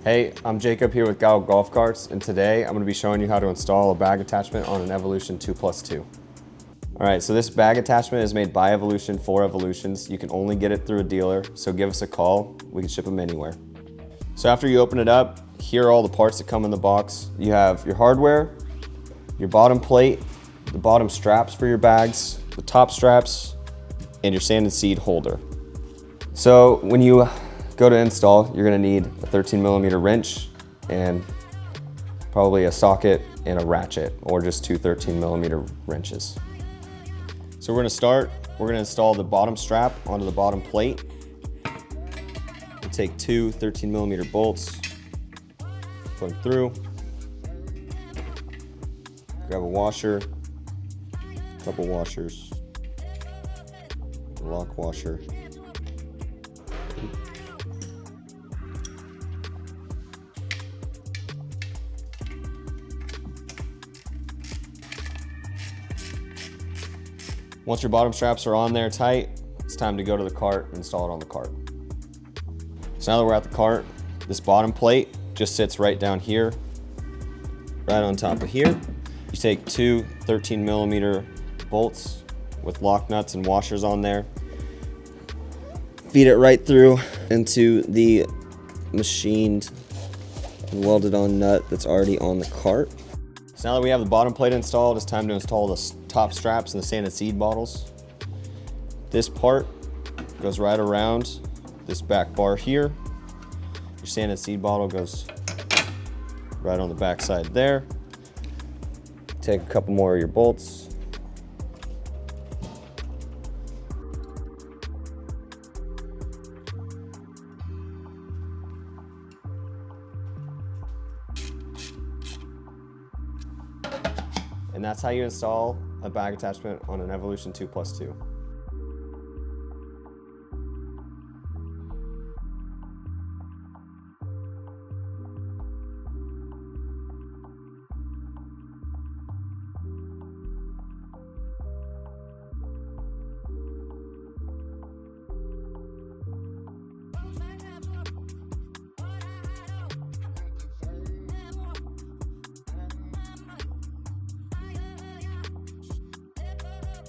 Hey, I'm Jacob here with Gal Golf Carts, and today I'm going to be showing you how to install a bag attachment on an Evolution 2+2. Alright, so this bag attachment is made by Evolution for Evolutions. You can only get it through a dealer, so give us a call. We can ship them anywhere. So after you open it up, here are all the parts that come in the box. You have your hardware, your bottom plate, the bottom straps for your bags, the top straps, and your sand and seed holder. So when you go to install, you're gonna need a 13mm wrench and probably a socket and a ratchet, or just two 13mm wrenches. So we're gonna install the bottom strap onto the bottom plate. We'll take two 13mm bolts, put them through, grab a washer, a couple washers, a lock washer, once your bottom straps are on there tight, it's time to go to the cart and install it on the cart. So now that we're at the cart, this bottom plate just sits right down here, right on top of here. You take two 13mm bolts with lock nuts and washers on there, feed it right through into the machined and welded on nut that's already on the cart. So now that we have the bottom plate installed, it's time to install the top straps and the sand and seed bottles. This part goes right around this back bar here. Your sand and seed bottle goes right on the back side there. Take a couple more of your bolts. And that's how you install a bag attachment on an Evolution 2+2.